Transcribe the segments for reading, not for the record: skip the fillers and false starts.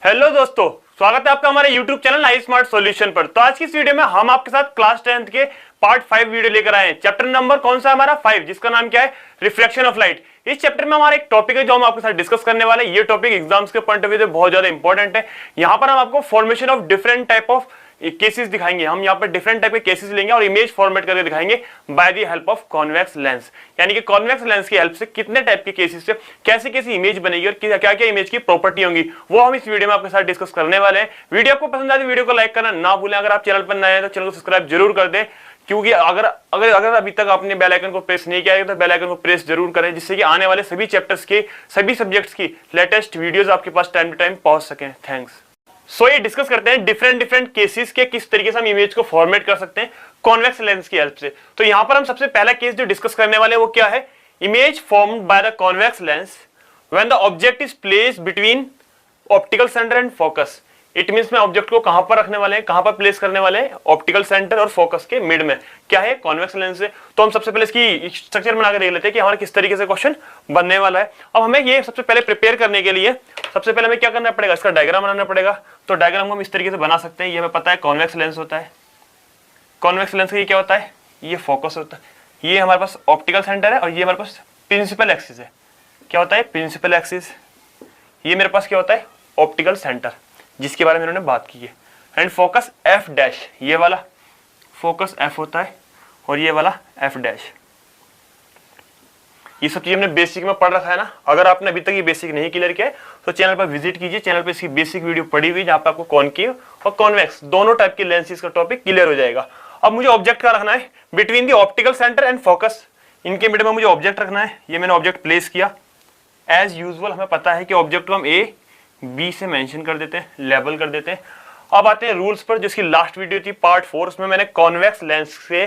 Hello दोस्तों, स्वागत है आपका हमारे YouTube चैनल आई स्मार्ट सॉल्यूशन पर। तो आज की इस वीडियो में हम आपके साथ क्लास 10th के पार्ट 5 वीडियो लेकर आए हैं। चैप्टर नंबर कौन सा हमारा 5, जिसका नाम क्या है, रिफ्लेक्शन ऑफ लाइट। इस चैप्टर में हमारा एक टॉपिक है जो हम आपके साथ डिस्कस करने वाले हैं। ये टॉपिक एग्जाम्स के पॉइंट ऑफ व्यू से बहुत ज्यादा इंपॉर्टेंट है। यहाँ पर हम आपको formation of different type of cases दिखाएंगे। हम यहाँ पर डिफरेंट टाइप के केसेस लेंगे और इमेज फॉर्मेट करके दिखाएंगे by the help of convex lens. यानी कि कॉन्वेक्स लेंस की हेल्प से कितने टाइप के केसेस से कैसे कैसी इमेज बनेगी और क्या क्या इमेज की प्रॉपर्टी होंगी, वो हम इस वीडियो में आपके साथ डिस्कस करने वाले हैं। वीडियो आपको पसंद आए तो वीडियो को लाइक करना ना भूलें। अगर आप चैनल पर नए हैं तो चैनल को सब्सक्राइब जरूर कर दें, क्योंकि अगर अगर अगर अभी तक आपने बेल आइकन को प्रेस नहीं किया है तो बेल आइकन को प्रेस जरूर करें, जिससे कि आने वाले सभी चैप्टर्स के सभी सब्जेक्ट्स की लेटेस्ट वीडियोस आपके पास टाइम टू टाइम पहुंच सकें। थैंक्स। सो ये डिस्कस करते हैं डिफरेंट केसेस के किस तरीके से हम इमेज को फॉर्मेट कर सकते हैं कॉन्वेक्स लेंस की हेल्प से। तो यहां पर हम सबसे पहला केस जो डिस्कस करने वाले हैं वो क्या है, image formed by the convex lens when the object is placed between optical centre and focus. It means में ऑब्जेक्ट को कहां पर रखने वाले हैं, कहां पर प्लेस करने वाले हैं, ऑप्टिकल सेंटर और फोकस के मिड में। क्या है, कॉन्वेक्स लेंस है। तो हम सबसे पहले इसकी स्ट्रक्चर बना के देख लेते हैं कि हमारा किस तरीके से क्वेश्चन बनने वाला है। अब हमें ये सबसे पहले प्रिपेयर करने के लिए सबसे पहले हमें क्या करना पड़ेगा, इसका डायग्राम बनाना पड़ेगा। तो डायग्राम को हम इस तरीके से बना सकते हैं। ये हमें पता है कॉन्वेक्स लेंस होता है। कॉन्वेक्स लेंस का ये क्या होता है, ये फोकस होता है। ये हमारे पास ऑप्टिकल सेंटर है और ये हमारे पास प्रिंसिपल एक्सिस है। क्या होता है, प्रिंसिपल एक्सिस। ये मेरे पास क्या होता है, ऑप्टिकल सेंटर, जिसके बारे में इन्होंने बात की है। एंड फोकस एफ डैश, ये वाला फोकस एफ होता है और ये वाला एफ डैश। ये सब चीज हमने बेसिक में पढ़ रखा है ना। अगर आपने अभी तक ये बेसिक नहीं क्लियर किया है तो चैनल पर विजिट कीजिए। चैनल पर इसकी बेसिक वीडियो पड़ी हुई जहां पर आपको कॉनकेव और कॉन्वेक्स दोनों टाइप के लेंसेज का टॉपिक क्लियर हो जाएगा। अब मुझे ऑब्जेक्ट का रखना है between the optical centre and focus. इनके मिड में मुझे ऑब्जेक्ट रखना है। ये मैंने ऑब्जेक्ट प्लेस किया। एज यूजुअल हमें पता है कि ऑब्जेक्ट को हम ए बी से मेंशन कर देते हैं, लेबल कर देते हैं। अब आते हैं रूल्स पर, जिसकी लास्ट वीडियो थी पार्ट 4, उसमें मैंने कॉन्वेक्स लेंस से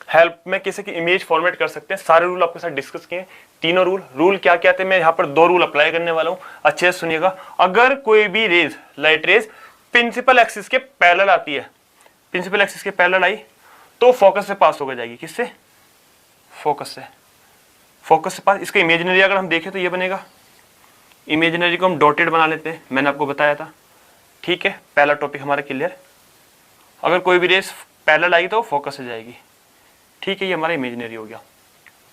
हेल्प में कैसे की इमेज फॉर्मेट कर सकते हैं सारे रूल आपके साथ डिस्कस किए। तीनों रूल क्या क्या थे, मैं यहाँ पर 2 रूल अप्लाई करने वाला हूँ, अच्छे से सुनिएगा। अगर कोई भी rays, light rays principal axis के पैरेलल आती है, प्रिंसिपल एक्सिस के पैरेलल आई तो फोकस से पास होकर जाएगी। किससे, फोकस से। फोकस से पास। इसका इमेजिनरी अगर हम देखें तो ये बनेगा, इमेजिनरी को हम डॉटेड बना लेते हैं, मैंने आपको बताया था। ठीक है, पहला टॉपिक हमारा क्लियर। अगर कोई भी रेस पैरेलल आई तो फोकस से जाएगी। ठीक है, ये हमारा इमेजिनरी हो गया।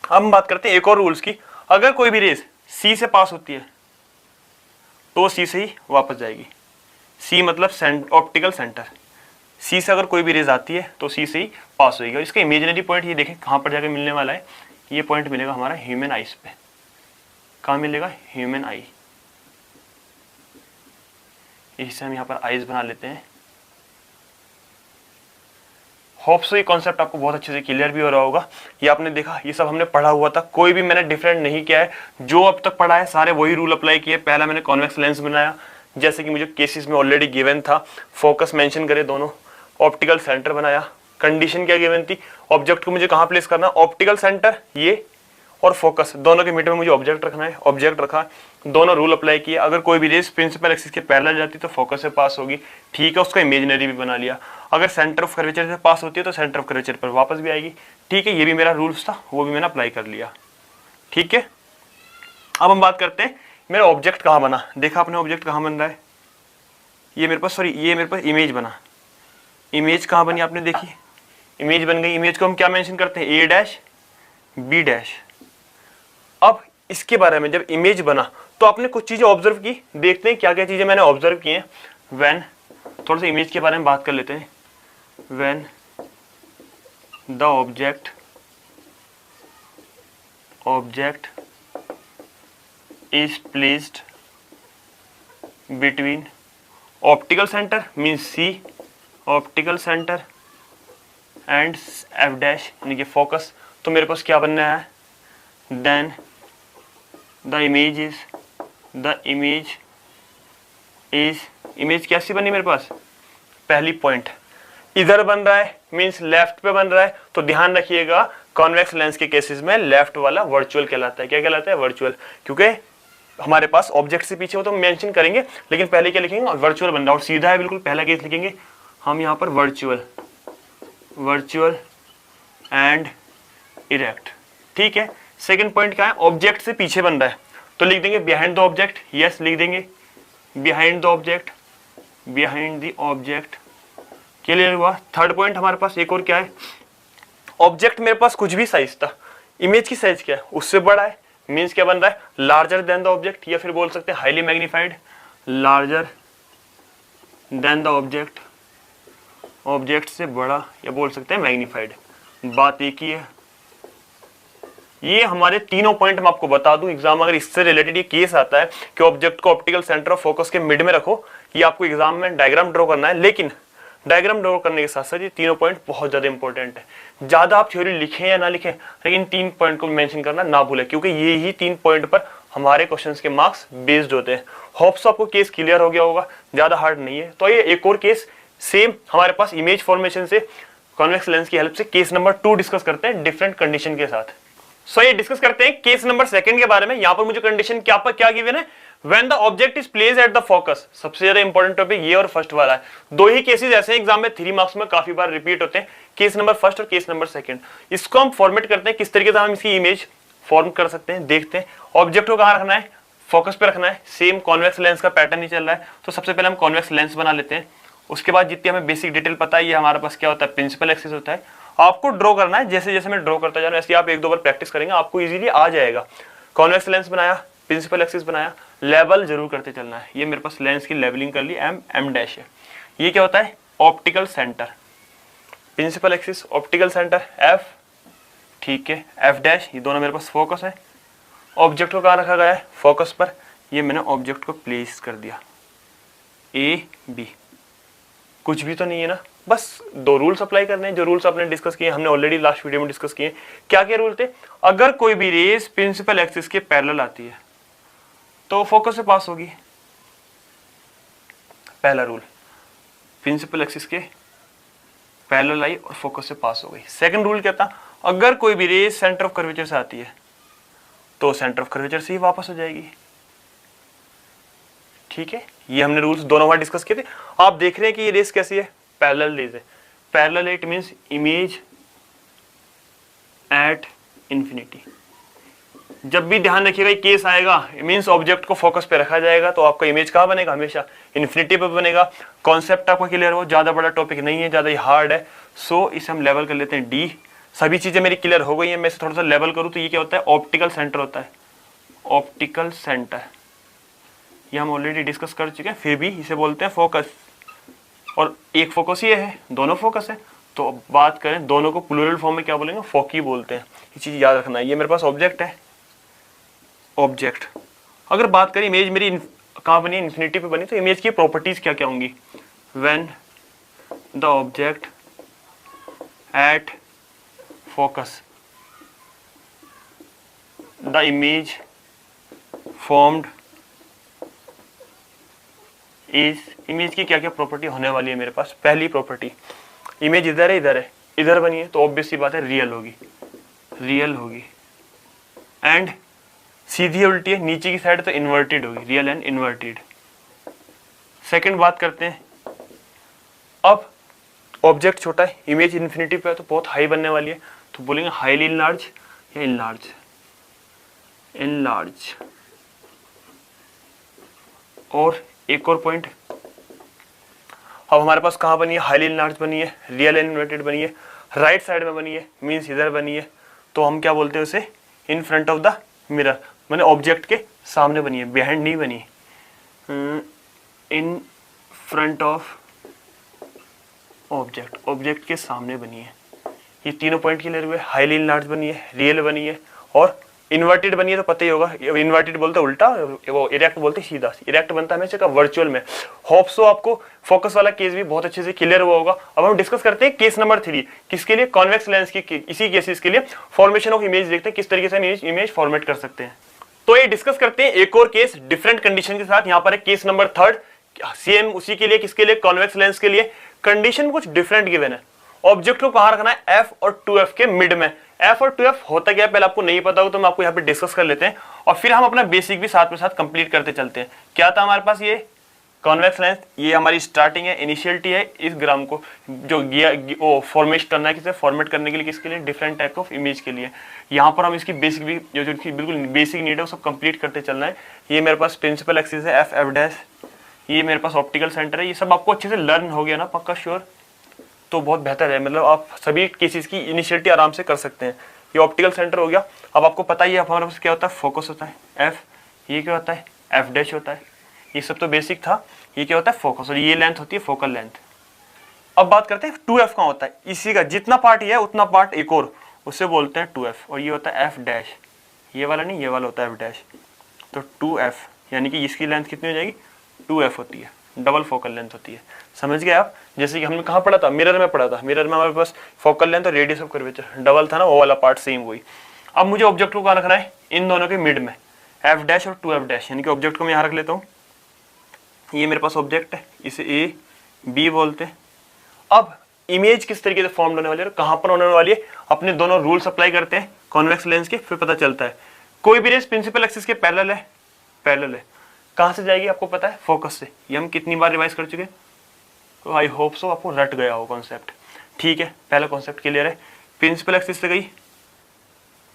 अब हम बात करते हैं एक और रूल्स की। अगर कोई भी रेस सी से पास होती है तो सी से ही वापस जाएगी। सी मतलब ऑप्टिकल सेंटर। सी से अगर कोई भी रेस आती है तो सी से ही पास होगी। और इसका इमेजिनरी पॉइंट ये देखें कहाँ पर जाकर मिलने वाला है, ये पॉइंट मिलेगा हमारा ह्यूमन आईज पे। कहाँ मिलेगा, ह्यूमन आई। इससे हम यहाँ पर आइज बना लेते हैं। होप सो ये कॉन्सेप्ट आपको बहुत अच्छे से क्लियर भी हो रहा होगा। ये आपने देखा, ये सब हमने पढ़ा हुआ था, कोई भी मैंने डिफरेंट नहीं किया है। जो अब तक पढ़ा है सारे वही रूल अप्लाई किए। पहला मैंने कॉन्वेक्स लेंस बनाया, जैसे कि मुझे केसेस में ऑलरेडी गिवन था। फोकस मेंशन करे दोनों। ऑप्टिकल सेंटर बनाया। कंडीशन क्या गिवन थी, ऑब्जेक्ट को मुझे कहाँ प्लेस करना, ऑप्टिकल सेंटर ये और फोकस दोनों के मिड में मुझे ऑब्जेक्ट रखना है। ऑब्जेक्ट रखा, दोनों रूल अप्लाई किए। अगर कोई भी रेस प्रिंसिपल एक्सिस के पैरेलल जाती तो फोकस से पास होगी। ठीक है, उसका इमेजिनरी भी बना लिया। अगर सेंटर ऑफ कर्वेचर से पास होती है तो सेंटर ऑफ कर्वेचर पर वापस भी आएगी। ठीक है, ये भी मेरा रूल्स था, वो भी मैंने अप्लाई कर लिया। ठीक है, अब हम बात करते हैं मेरा ऑब्जेक्ट कहाँ बना। देखा आपने ऑब्जेक्ट कहाँ बन रहा है, ये मेरे पास, सॉरी ये मेरे पास इमेज बना। इमेज कहाँ बनी आपने देखी, इमेज बन गई। इमेज को हम क्या मेंशन करते हैं, ए डैश बी डैश। अब इसके बारे में जब इमेज बना तो आपने कुछ चीजें ऑब्जर्व की, देखते हैं क्या क्या चीजें मैंने ऑब्जर्व की हैं। व्हेन, थोड़ा सा इमेज के बारे में बात कर लेते हैं। When the object is placed between optical centre means C, optical centre and F dash यानी कि फोकस, तो मेरे पास क्या बनना है, देन द इमेज कैसी बनी मेरे पास, पहली पॉइंट इधर बन रहा है मींस लेफ्ट पे बन रहा है। तो ध्यान रखिएगा कॉन्वेक्स लेंस के केसेस में लेफ्ट वाला वर्चुअल कहलाता है। क्या कहलाता है, वर्चुअल, क्योंकि हमारे पास ऑब्जेक्ट से पीछे हो तो मेंशन करेंगे, लेकिन पहले क्या लिखेंगे, वर्चुअल बन रहा है। और सीधा है बिल्कुल, पहला केस लिखेंगे हम यहाँ पर वर्चुअल एंड इरेक्ट। ठीक है, सेकंड पॉइंट क्या है, ऑब्जेक्ट से पीछे बन रहा है तो लिख देंगे बिहाइंड द ऑब्जेक्ट। यस लिख देंगे behind the object. Behind the object. Clear हुआ। थर्ड पॉइंट हमारे पास एक और क्या है, ऑब्जेक्ट मेरे पास कुछ भी साइज था, इमेज की साइज क्या है उससे बड़ा है, मीन्स क्या बन रहा है, लार्जर देन द ऑब्जेक्ट, या फिर बोल सकते हैं highly magnified, larger than the object, object से बड़ा, या बोल सकते हैं मैग्नीफाइड। बात एक ही है। ये हमारे तीनों पॉइंट मैं आपको बता दूं, एग्जाम अगर इससे रिलेटेड ये केस आता है कि ऑब्जेक्ट को ऑप्टिकल सेंटर ऑफ फोकस के मिड में रखो, ये आपको एग्जाम में डायग्राम ड्रॉ करना है, लेकिन डायग्राम ड्रॉ करने के साथ साथ ये तीनों पॉइंट बहुत ज्यादा इंपॉर्टेंट है। ज्यादा आप थ्योरी लिखें या ना लिखें, लेकिन तीन पॉइंट को मेंशन करना ना भूलें, क्योंकि ये ही तीन पॉइंट पर हमारे क्वेश्चंस के मार्क्स बेस्ड होते हैं। होप्स आपको केस क्लियर हो गया होगा, ज्यादा हार्ड नहीं है। तो ये एक और केस सेम हमारे पास इमेज फॉर्मेशन से कॉन्वेक्स लेंस की हेल्प से केस नंबर 2 डिस्कस करते हैं डिफरेंट कंडीशन के साथ। सो ये डिस्कस करते हैं केस नंबर 2 के बारे में। यहां पर मुझे कंडीशन क्या गिवन है, when the object is placed at the focus. सबसे ज्यादा इंपॉर्टेंट टॉपिक ये और फर्स्ट वाला है। दो ही केसेस ऐसे हैं एग्जाम में 3 मार्क्स में काफी बार रिपीट होते हैं, केस नंबर 1 और केस नंबर 2। इसको हम फॉर्मेट करते हैं, किस तरीके से हम इसकी इमेज फॉर्म कर सकते हैं, देखते हैं। ऑब्जेक्ट को कहां रखना है, फोकस पे रखना है। सेम कॉन्वेक्स लेंस का पैटर्न ही चल रहा है, तो सबसे पहले हम कॉन्वेक्स लेंस बना लेते हैं। उसके बाद जितनी हमें बेसिक डिटेल पता है, ये हमारे पास क्या होता है, प्रिंसिपल एक्सिस होता है। आपको ड्रॉ करना है, जैसे जैसे मैं ड्रॉ करता जा रहा हूं ऐसे आप 1-2 बार प्रैक्टिस करेंगे, आपको इजीली आ जाएगा। कॉन्वेक्स लेंस बनाया, प्रिंसिपल एक्सिस बनाया, लेवल जरूर करते चलना है। ये मेरे पास लेंस की लेवलिंग कर ली, M डैश है। ये क्या होता है, optical centre. Principal axis, optical centre F, ठीक है, F डैश, ये दोनों मेरे पास फोकस है। ऑब्जेक्ट को कहाँ रखा गया है, फोकस पर। ये मैंने ऑब्जेक्ट को प्लेस कर दिया, A B। कुछ भी तो नहीं है ना, बस 2 रूल्स अप्लाई करने हैं, जो रूल्स आपने डिस्कस किए, हमने ऑलरेडी लास्ट वीडियो में डिस्कस किए। क्या क्या रूल थे, अगर कोई भी रेस प्रिंसिपल एक्सिस के पैरेलल आती है तो फोकस से पास होगी। पहला रूल, प्रिंसिपल एक्सिस के पैरेलल आई और फोकस से पास हो गई। सेकंड रूल क्या था, अगर कोई भी रेस सेंटर ऑफ कर्वेचर से आती है तो सेंटर ऑफ कर्वेचर से ही वापस हो जाएगी। ठीक है, ये हमने रूल्स दोनों बार डिस्कस किए थे। आप देख रहे हैं कि ये रेस कैसी है, पैरेलल रेस है। Parallel it means image at infinity. जब भी ध्यान रखिएगा केस आएगा, मींस ऑब्जेक्ट को फोकस पे रखा जाएगा तो आपका इमेज कहाँ बनेगा, हमेशा इंफिनिटी पे बनेगा। कॉन्सेप्ट आपका क्लियर हो, ज्यादा बड़ा टॉपिक नहीं है, ज्यादा ही हार्ड है। सो इसे हम लेवल कर लेते हैं D। सभी चीजें मेरी क्लियर हो गई है, मैं इसे थोड़ा सा लेवल करूँ तो ये क्या होता है, ऑप्टिकल सेंटर होता है। ऑप्टिकल सेंटर ये हम ऑलरेडी डिस्कस कर चुके हैं, फिर भी इसे बोलते हैं फोकस। और एक फोकस ये है, दोनों फोकस है, तो बात करें दोनों को प्लूरल फॉर्म में क्या बोलेंगे, फोकी बोलते हैं। ये चीज याद रखना है। ये मेरे पास ऑब्जेक्ट है, ऑब्जेक्ट। अगर बात करें इमेज मेरी कहाँ बनी, इंफिनिटी पे बनी, तो इमेज की प्रॉपर्टीज क्या क्या होंगी, when the object at focus the image formed is. Image की क्या क्या प्रॉपर्टी होने वाली है मेरे पास। पहली प्रॉपर्टी, इमेज इधर है, इधर है, इधर बनी है तो ऑब्वियस सी बात है रियल होगी, रियल होगी। एंड सीधी उल्टी है, नीचे की साइड तो इन्वर्टेड होगी, रियल एंड इन्वर्टेड। सेकंड बात करते हैं, अब ऑब्जेक्ट छोटा है, इमेज इन्फिनिटी पे है तो बहुत हाई बनने वाली है, तो बोलेंगे हाईली इनलार्ज या इनलार्ज, इनलार्ज। और एक और पॉइंट, अब हमारे पास कहाँ बनी है, हाईली इनलार्ज बनी है, रियल एंड इन्वर्टेड बनी है, राइट साइड में बनी है, मीन्स इधर बनी है, तो हम क्या बोलते हैं उसे, in front of the mirror, मैंने ऑब्जेक्ट के सामने बनी है, बिहाइंड नहीं बनी, in front of object, object के सामने बनी है। ये तीनों पॉइंट क्लियर हुए, हाईली इनलार्ज बनी है, रियल बनी है और इन्वर्टेड बनी है। तो पता ही होगा, इन्वर्टेड बोलते उल्टा, वो इरेक्ट बोलते सीधा। इरेक्ट बनता है हमेशा का वर्चुअल में। होप सो आपको फोकस वाला केस भी बहुत अच्छे से क्लियर हुआ होगा। अब हम डिस्कस करते हैं केस नंबर 3, किसके लिए, कॉन्वेक्स लेंस की। इसी केसेस के लिए फॉर्मेशन ऑफ इमेज देखते हैं, किस तरीके से इमेज फॉर्मेट कर सकते हैं। तो ये डिस्कस करते हैं एक और केस डिफरेंट कंडीशन के साथ। यहाँ पर है केस नंबर 3, सेम उसी के लिए, किसके लिए, कॉन्वेक्स लेंस के लिए। कंडीशन कुछ डिफरेंट गिवन है। ऑब्जेक्ट को कहां रखना है, F और 2F के मिड में। F और 2F होता क्या है पहले आपको नहीं पता हो तो मैं आपको यहाँ पे डिस्कस कर लेते हैं, और फिर हम अपना बेसिक भी साथ में साथ कंप्लीट करते चलते हैं। क्या था हमारे पास, ये कॉन्वेक्स लेंस, ये हमारी स्टार्टिंग है, इनिशियलिटी है। इस ग्राम को जो फॉर्मेट करना है, किसे फॉर्मेट करने के लिए, किसके लिए, डिफरेंट टाइप ऑफ इमेज के लिए। यहाँ पर हम इसकी बेसिक भी जो बिल्कुल बेसिक नीड है वो सब कंप्लीट करते चलना है। ये मेरे पास प्रिंसिपल एक्सिस है, F डैश, ये मेरे पास ऑप्टिकल सेंटर है। ये सब आपको अच्छे से लर्न हो गया ना पक्का श्योर, तो बहुत बेहतर है, मतलब आप सभी केसेस की इनिशियलिटी आराम से कर सकते हैं। ये ऑप्टिकल सेंटर हो गया। अब आपको पता ही है हमारे पास क्या होता है, फोकस होता है एफ, ये क्या होता है एफ डैश होता है, ये सब तो बेसिक था। ये क्या होता है फोकस, और ये लेंथ होती है फोकल लेंथ। अब बात करते हैं 2f कहाँ होता है, इसी का जितना पार्ट ये है उतना पार्ट एक और, उससे बोलते हैं 2f, और ये होता है f डैश, ये वाला नहीं, ये वाला होता है f डैश। तो 2f यानी कि इसकी लेंथ कितनी हो जाएगी 2f होती है, डबल फोकल लेंथ होती है। समझ गए आप, जैसे कि हमने कहाँ पढ़ा था, मिरर में पढ़ा था। मिरर में हमारे पास फोकल लेंथ और रेडियस ऑफ कर्वेचर डबल था ना, वो वाला पार्ट सेम वही। अब मुझे ऑब्जेक्ट को कहाँ रखना है, इन दोनों के मिड में, f डैश और 2f डैश, यानी कि ऑब्जेक्ट को मैं यहाँ रख लेता हूँ। ये मेरे पास ऑब्जेक्ट है, इसे ए बी बोलते हैं। अब इमेज किस तरीके से फॉर्म होने वाली है, कहां पर होने वाली है, अपने दोनों रूल्स अप्लाई करते हैं कॉन्वेक्स लेंस के, फिर पता चलता है। कोई भी रेस प्रिंसिपल एक्सिस के पैरेलल है, कहां से जाएगी आपको पता है, फोकस से। ये हम कितनी बार रिवाइज कर चुके हैं, तो आई होप सो आपको रट गया हो कॉन्सेप्ट। ठीक है, पहला कॉन्सेप्ट क्लियर है। प्रिंसिपल एक्सिस से गई,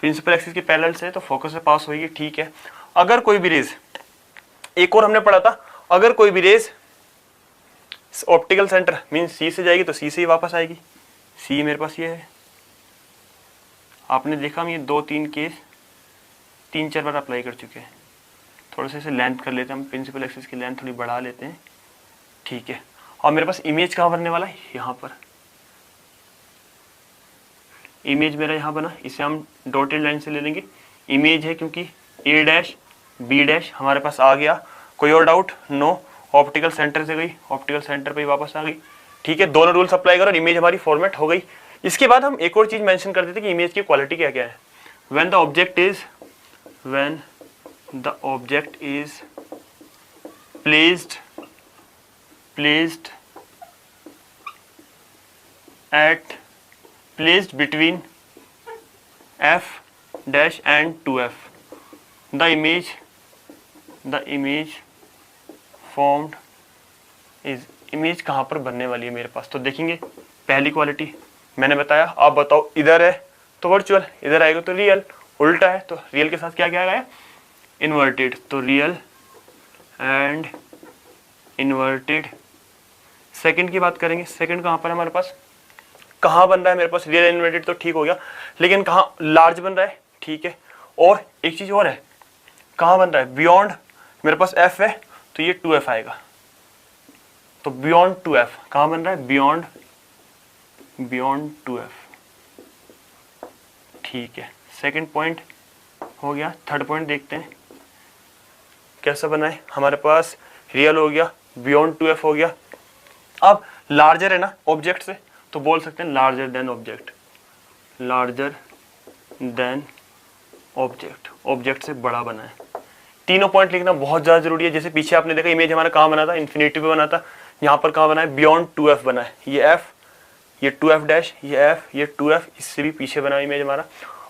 प्रिंसिपल एक्सिस के पैरेलल से, तो फोकस से पास होगी। ठीक है, अगर कोई भी रेस, एक और हमने पढ़ा था, अगर कोई भी रेस ऑप्टिकल सेंटर मीन सी से जाएगी तो सी से ही वापस आएगी। सी मेरे पास ये है, आपने देखा हम ये 2-3 केस 3-4 बार अप्लाई कर चुके हैं। थोड़ा सा इसे लेंथ कर लेते हैं हम, प्रिंसिपल एक्सिस की लेंथ थोड़ी बढ़ा लेते हैं। ठीक है, और मेरे पास इमेज कहाँ बनने वाला है, यहाँ पर इमेज मेरा यहाँ बना, इसे हम डॉटेड लाइन से ले लेंगे। इमेज है क्योंकि ए डैश बी डैश हमारे पास आ गया। कोई और डाउट, नो। ऑप्टिकल सेंटर से गई, ऑप्टिकल सेंटर पे ही वापस आ गई। ठीक है, दोनों रूल्स अप्लाई करो, इमेज हमारी फॉर्मेट हो गई। इसके बाद हम एक और चीज मेंशन कर देते कि इमेज की क्वालिटी क्या क्या है। When the object is placed between f dash and 2f, the image formed is, image कहाँ पर बनने वाली है मेरे पास, तो देखेंगे। पहली क्वालिटी मैंने बताया, आप बताओ, इधर है तो वर्चुअल, इधर आएगा तो रियल, उल्टा है तो रियल के साथ क्या क्या आएगा इन्वर्टेड, तो रियल एंड इन्वर्टेड। सेकंड की बात करेंगे, सेकंड कहाँ पर है हमारे पास, कहाँ बन रहा है मेरे पास, रियल इन्वर्टेड तो ठीक हो गया, लेकिन कहाँ लार्ज बन रहा है। ठीक है, और एक चीज और है, कहाँ बन रहा है बियॉन्ड, मेरे पास f है तो ये 2f आएगा, तो बियॉन्ड 2f कहाँ बन रहा है, बियॉन्ड 2f। ठीक है, सेकंड पॉइंट हो गया। थर्ड पॉइंट देखते हैं कैसा बना है, हमारे पास रियल हो गया, बियॉन्ड 2f हो गया। अब लार्जर है ना ऑब्जेक्ट से, तो बोल सकते हैं larger than object, larger than object, object से बड़ा बना है। तीनों पॉइंट लिखना बहुत ज्यादा जरूरी है। जैसे पीछे आपने देखा इमेज हमारा कहाँ बना था, इन्फिनिटी पे बना था, यहाँ पर कहाँ बना है बियॉन्ड 2f बना है। ये f, ये 2f डैश, ये f, ये 2f, इससे भी पीछे बना इमेज हमारा।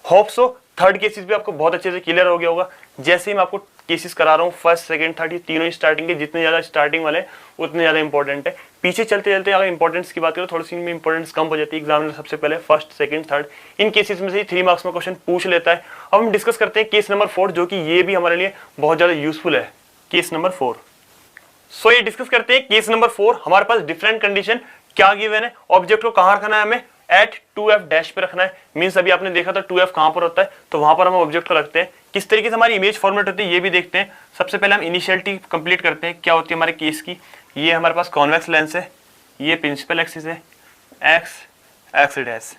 होप सो थर्ड केसेस भी आपको बहुत अच्छे से क्लियर हो गया होगा। जैसे ही मैं आपको केसेस करा रहा हूँ, फर्स्ट सेकंड थर्ड, ये तीनों ही स्टार्टिंग के, जितने ज्यादा स्टार्टिंग वाले उतने ज्यादा इंपॉर्टेंट है। पीछे चलते चलते अगर इंपॉर्टेंस की बात करो, थोड़ी सी इनमें इंपॉर्टेंस कम हो जाती है। एग्जामिनर सबसे पहले first second third in cases में से 3 मार्क्स में क्वेश्चन पूछ लेता है। अब हम डिस्कस करते हैं केस नंबर 4, जो कि ये भी हमारे लिए बहुत ज्यादा यूजफुल है, केस नंबर 4। सो ये डिस्कस करते हैं केस नंबर 4। हमारे पास डिफरेंट कंडीशन क्या गिवन है, ऑब्जेक्ट को कहाँ रखना है, हमें एट 2f डैश पे रखना है। मीन्स अभी आपने देखा था 2f कहां पर होता है, तो वहां पर हम ऑब्जेक्ट को रखते हैं। किस तरीके से हमारी इमेज फॉर्मेट होती है ये भी देखते हैं। सबसे पहले हम इनिशियलिटी कंप्लीट करते हैं, क्या होती है हमारे केस की। ये हमारे पास कॉन्वेक्स लेंस है, ये प्रिंसिपल एक्सिस है, एक्स डैश,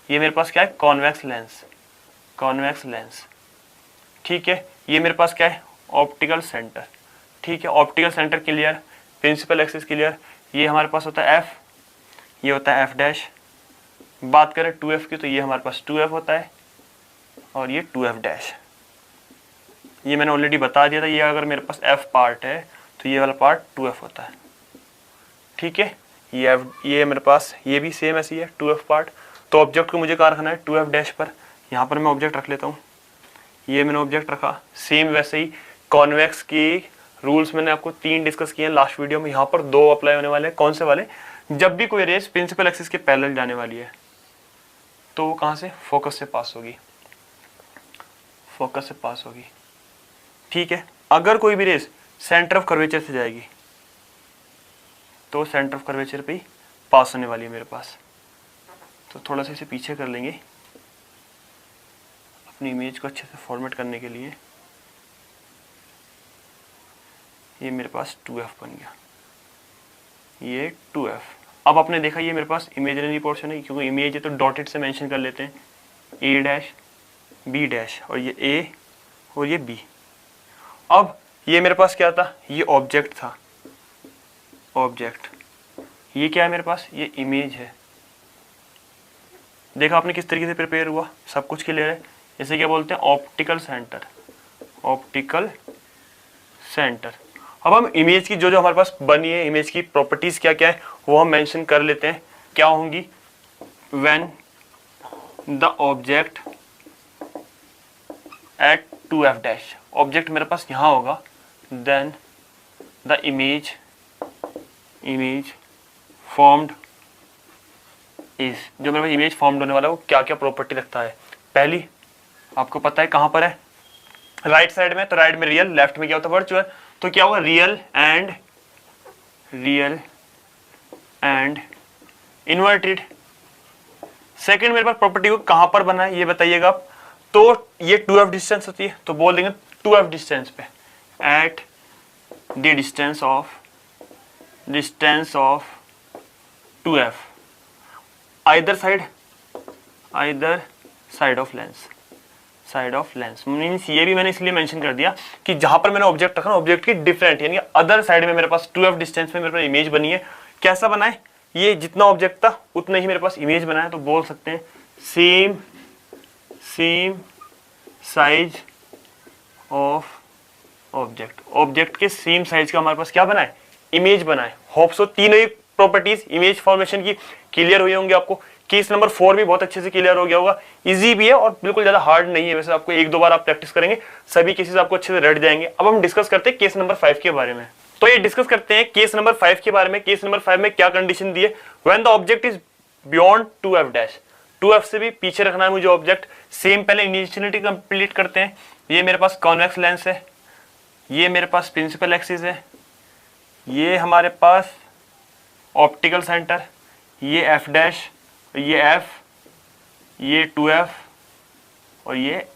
ये मेरे पास क्या है कॉन्वेक्स लेंस। ठीक है, ये मेरे पास क्या है ऑप्टिकल सेंटर। ठीक है, optical centre clear, principal axis clear. ये हमारे पास होता है f, ये होता है f डैश। बात करें 2f की, तो ये हमारे पास 2f होता है और ये 2f डैश। ये मैंने ऑलरेडी बता दिया था, ये अगर मेरे पास f पार्ट है तो ये वाला पार्ट 2f होता है। ठीक है, ये मेरे पास ये भी सेम ऐसी है 2f पार्ट। तो ऑब्जेक्ट को मुझे कहाँ रखना है 2f डैश पर। यहाँ पर मैं ऑब्जेक्ट रख लेता हूँ, ये मैंने ऑब्जेक्ट रखा। सेम वैसे ही कॉन्वेक्स की रूल्स मैंने आपको 3 डिस्कस किए हैं लास्ट वीडियो में, यहाँ पर 2 अप्लाई होने वाले हैं। कौन से वाले, जब भी कोई रेस प्रिंसिपल एक्सिस के पैरेलल जाने वाली है तो वो कहाँ से फोकस से पास होगी, ठीक है। अगर कोई भी रेस सेंटर ऑफ कर्वेचर से जाएगी तो सेंटर ऑफ कर्वेचर पे ही पास होने वाली है मेरे पास। तो थोड़ा सा इसे पीछे कर लेंगे अपनी इमेज को अच्छे से फॉर्मेट करने के लिए। ये मेरे पास 2f बन गया, ये 2f। अब आपने देखा ये मेरे पास इमेजिनरी पोर्शन है, क्योंकि इमेज है तो डॉटेड से मेंशन कर लेते हैं, a डैश b डैश, और ये a और ये b। अब ये मेरे पास क्या था, ये ऑब्जेक्ट था, ऑब्जेक्ट। ये क्या है मेरे पास, ये इमेज है। देखा आपने किस तरीके से प्रिपेयर हुआ, सब कुछ क्लियर है। इसे क्या बोलते हैं, ऑप्टिकल सेंटर, ऑप्टिकल सेंटर। अब हम इमेज की जो जो हमारे पास बनी है, इमेज की प्रॉपर्टीज क्या क्या है वो हम मेंशन कर लेते हैं। क्या होंगी, when the object at 2f dash, object मेरे पास यहाँ होगा, then the image formed is, जो मेरे पास इमेज फॉर्म्ड होने वाला है वो क्या क्या प्रॉपर्टी रखता है। पहली आपको पता है कहाँ पर है, राइट साइड में, तो राइट में रियल, लेफ्ट में क्या होता है वर्चुअल। तो क्या होगा, रियल एंड इन्वर्टेड। सेकंड मेरे पास प्रॉपर्टी को कहां पर बना है ये बताइएगा आप। तो ये 2f डिस्टेंस होती है, तो बोल देंगे 2f डिस्टेंस पे, at the distance of 2f either side of lens, side of lens means ये भी मैंने इसलिए मेंशन कर दिया कि जहां पर मैंने ऑब्जेक्ट रखा ना, ऑब्जेक्ट की डिफरेंट यानी अदर साइड में मेरे पास 2f डिस्टेंस में मेरे पास इमेज बनी है। कैसा बना है, ये जितना ऑब्जेक्ट था उतना ही मेरे पास इमेज बना है। तो बोल सकते हैं same size of object, object के सेम साइज का हमारे पास क्या बना है, इमेज बना है। होप सो तीनों ही प्रॉपर्टीज इमेज फॉर्मेशन की क्लियर हुई होंगे आपको। केस नंबर 4 भी बहुत अच्छे से क्लियर हो गया होगा, इजी भी है और बिल्कुल ज्यादा हार्ड नहीं है। वैसे आपको 1-2 बार आप प्रैक्टिस करेंगे सभी केसेस आपको अच्छे से रट जाएंगे। अब हम डिस्कस करते हैं केस नंबर 5 के बारे में। तो ये डिस्कस करते हैं केस नंबर 5 के बारे में। केस नंबर 5 में क्या कंडीशन दी है, when the object is beyond 2f dash, 2f से भी पीछे रखना है मुझे ऑब्जेक्ट। सेम पहले इनिशियलिटी कंप्लीट करते हैं। ये मेरे पास कॉन्वेक्स लेंस है, ये मेरे पास प्रिंसिपल एक्सिस है, ये हमारे पास ऑप्टिकल सेंटर, ये f डैश, ये f, ये 2f और ये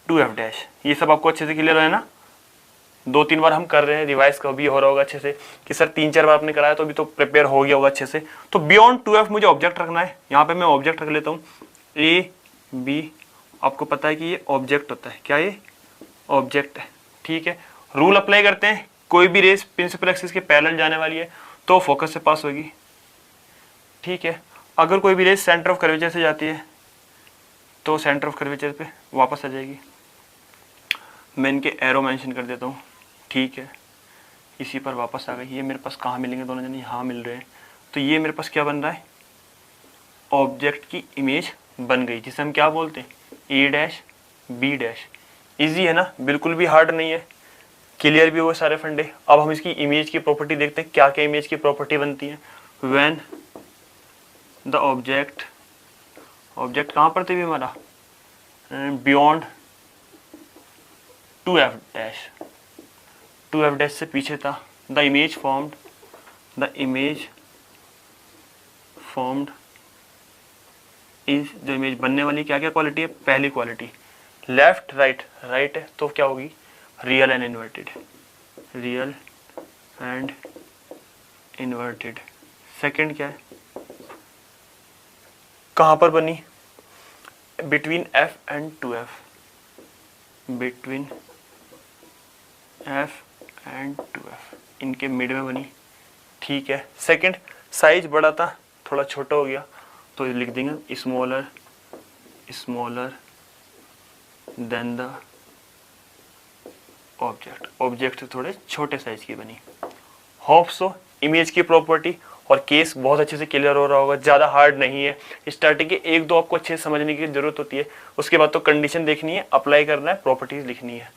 2f डैश। ये सब आपको अच्छे से क्लियर है ना। 2-3 बार हम कर रहे हैं, रिवाइज कभी हो रहा होगा अच्छे से कि सर 3-4 बार आपने कराया तो अभी तो प्रिपेयर हो गया होगा अच्छे से। तो बियॉन्ड 2f मुझे ऑब्जेक्ट रखना है। यहाँ पे मैं ऑब्जेक्ट रख लेता हूँ a b। आपको पता है कि ये ऑब्जेक्ट होता है, क्या ये ऑब्जेक्ट है, ठीक है। रूल अप्लाई करते हैं, कोई भी रेस प्रिंसिपल एक्सिस के पैरेलल जाने वाली है तो फोकस से पास होगी, ठीक है। अगर कोई भी रेस सेंटर ऑफ कर्वेचर से जाती है तो सेंटर ऑफ कर्वेचर पे वापस आ जाएगी। मैं इनके एरो मेंशन कर देता हूँ, ठीक है। इसी पर वापस आ गई। ये मेरे पास कहाँ मिलेंगे, दोनों जने यहाँ मिल रहे हैं। तो ये मेरे पास क्या बन रहा है, ऑब्जेक्ट की इमेज बन गई, जिसे हम क्या बोलते हैं, ए डैश बी डैश। ईजी है ना, बिल्कुल भी हार्ड नहीं है, क्लियर भी हुए सारे फंडे। अब हम इसकी इमेज की प्रॉपर्टी देखते हैं, क्या क्या इमेज की प्रॉपर्टी बनती है। व्हेन द ऑब्जेक्ट कहाँ पर थे भी हमारा, beyond 2f dash, 2f dash से पीछे था। द इमेज फॉर्म्ड इज, जो इमेज बनने वाली क्या क्या क्वालिटी है, पहली क्वालिटी लेफ्ट राइट, राइट है तो क्या होगी, real and inverted, real and inverted. Second क्या है, कहाँ पर बनी, between f and 2f, between f and 2f, इनके मिड में बनी, ठीक है। सेकंड, साइज बड़ा था थोड़ा छोटा हो गया तो लिख देंगे स्मॉलर देन द ऑब्जेक्ट से थोड़े छोटे साइज की बनी। होप सो इमेज की प्रॉपर्टी और केस बहुत अच्छे से क्लियर हो रहा होगा, ज़्यादा हार्ड नहीं है। स्टार्टिंग के 1-2 आपको अच्छे से समझने की जरूरत होती है, उसके बाद तो कंडीशन देखनी है, अप्लाई करना है, प्रॉपर्टीज लिखनी है।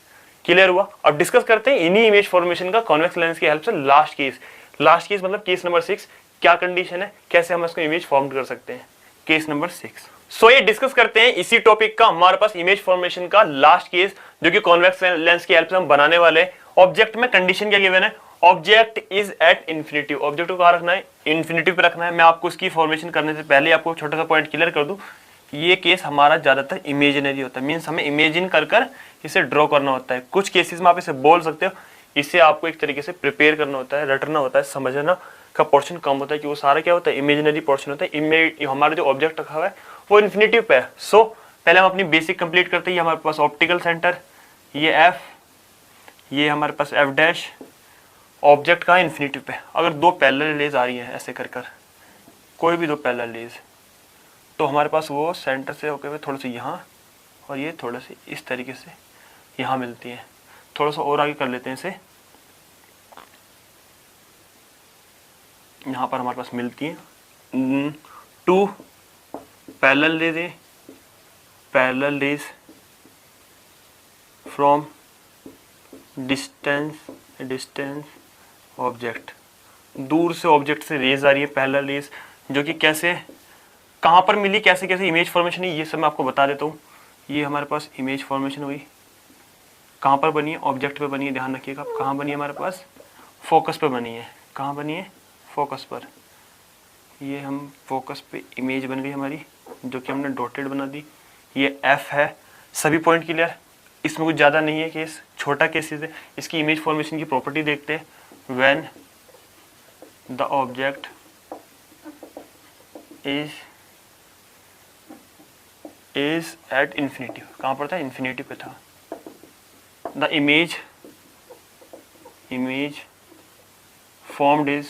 क्लियर हुआ। अब डिस्कस करते हैं इन्हीं इमेज फॉर्मेशन का कॉन्वेक्स लेंस की हेल्प से लास्ट केस मतलब केस नंबर 6, क्या कंडीशन है, कैसे हम इसको इमेज फॉर्म कर सकते हैं। Case number 6। सो ये डिस्कस करते हैं इसी टॉपिक का हमारे पास इमेज फॉर्मेशन का लास्ट केस, जो कि कॉन्वेक्स लेंस की हेल्प से हम बनाने वाले हैं। ऑब्जेक्ट में कंडीशन क्या गिवन है, object is at infinity, object को कहाँ रखना है, इन्फिनिटी पे रखना है। मैं आपको इसकी फॉर्मेशन करने से पहले आपको छोटा सा पॉइंट क्लियर कर दूं, ये केस हमारा ज्यादातर इमेजिनरी होता है, मीन्स हमें इमेजिन कर कर इसे ड्रॉ करना होता है। कुछ केसेस में आप इसे बोल सकते हो, इसे आपको एक तरीके से प्रिपेयर करना होता है, रटना होता है, समझना का पोर्शन कम होता है, कि वो सारा क्या होता है, इमेजिनरी पोर्शन होता है। हमारा जो ऑब्जेक्ट रखा हुआ है वो इन्फिनिटी पे है। सो पहले हम अपनी बेसिक कंप्लीट करते हैं। हमारे पास ऑप्टिकल सेंटर, ये एफ, ये हमारे पास एफ डैश, ऑब्जेक्ट का इन्फिनिटी पे। अगर दो पैरेलल रेज आ रही हैं ऐसे कर कर, कोई भी दो पैरेलल रेज, तो हमारे पास वो सेंटर से होकर थोड़ा सा यहाँ और ये थोड़ा सा इस तरीके से यहाँ मिलती हैं। थोड़ा सा और आगे कर लेते हैं इसे, यहाँ पर हमारे पास मिलती हैं two parallel rays, parallel rays from distance object, दूर से ऑब्जेक्ट से रेज आ रही है पैरेलल रेज, जो कि कैसे कहाँ पर मिली, कैसे कैसे इमेज फॉर्मेशन है, ये सब मैं आपको बता देता हूँ। ये हमारे पास इमेज फॉर्मेशन हुई, कहाँ पर बनी है, ऑब्जेक्ट पे बनी है, ध्यान रखिएगा। कहाँ बनी है हमारे पास, फोकस पे बनी है। कहाँ बनी है, फोकस पर। ये हम फोकस पे इमेज बन गई हमारी, जो कि हमने डॉटेड बना दी। ये एफ है, सभी पॉइंट क्लियर, इसमें कुछ ज़्यादा नहीं है केस, छोटा केसेस है। इसकी इमेज फॉर्मेशन की प्रॉपर्टी देखते हैं। When the object is at infinity, कहाँ पर था, इन्फिनिटी पे था। The image formed is,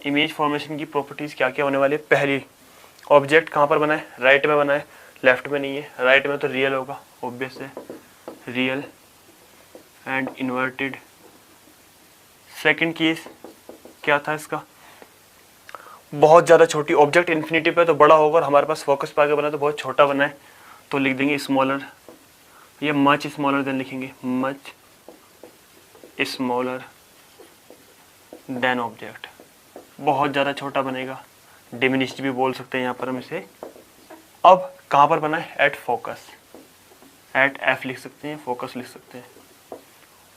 image formation की प्रॉपर्टीज क्या क्या होने वाली है। पहली, ऑब्जेक्ट कहाँ पर बना है, राइट में बना है, लेफ्ट में नहीं है। राइट में तो रियल होगा, ऑब्वियस है, real and inverted. Second case क्या था इसका, बहुत ज़्यादा छोटी, ऑब्जेक्ट इन्फिनिटी पे तो बड़ा होगा और हमारे पास फोकस पे आगे बना है तो बहुत छोटा बना है, तो लिख देंगे स्मॉलर, ये मच स्मॉलर देन लिखेंगे, मच स्मॉलर देन ऑब्जेक्ट, बहुत ज़्यादा छोटा बनेगा, डिमिनिश्ड भी बोल सकते हैं यहाँ पर हम इसे। अब कहाँ पर बना है, एट फोकस, एट एफ लिख सकते हैं, फोकस लिख सकते हैं।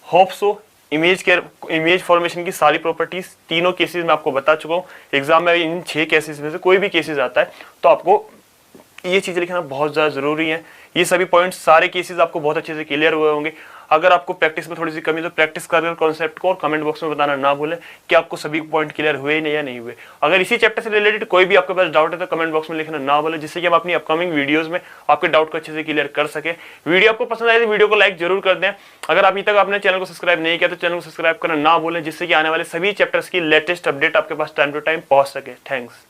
होप सो इमेज फॉर्मेशन की सारी प्रॉपर्टीज तीनों केसेस में आपको बता चुका हूँ। एग्जाम में इन 6 केसेस में से कोई भी केसेस आता है तो आपको ये चीज़ें लिखना बहुत ज़्यादा ज़रूरी है। ये सभी पॉइंट्स, सारे केसेस आपको बहुत अच्छे से क्लियर हुए होंगे। अगर आपको प्रैक्टिस में थोड़ी सी कमी तो प्रैक्टिस कर कॉन्सेप्ट को और कमेंट बॉक्स में बताना ना भूलें कि आपको सभी पॉइंट क्लियर हुए या नहीं हुए। अगर इसी चैप्टर से रिलेटेड कोई भी आपके पास डाउट है तो कमेंट बॉक्स में लिखना ना भूलें, जिससे कि हम अपनी अपकमिंग वीडियोस में आपके डाउट को अच्छे से क्लियर कर सके। वीडियो आपको पसंद आए तो वीडियो को लाइक जरूर कर दें। अगर अभी तक आपने चैनल को सब्सक्राइब नहीं किया तो चैनल को सब्सक्राइब करना ना भूलें, जिससे कि आने वाले सभी चैप्टर्स की लेटेस्ट अपडेट आपके पास टाइम टू टाइम पहुंच सके। थैंक्स।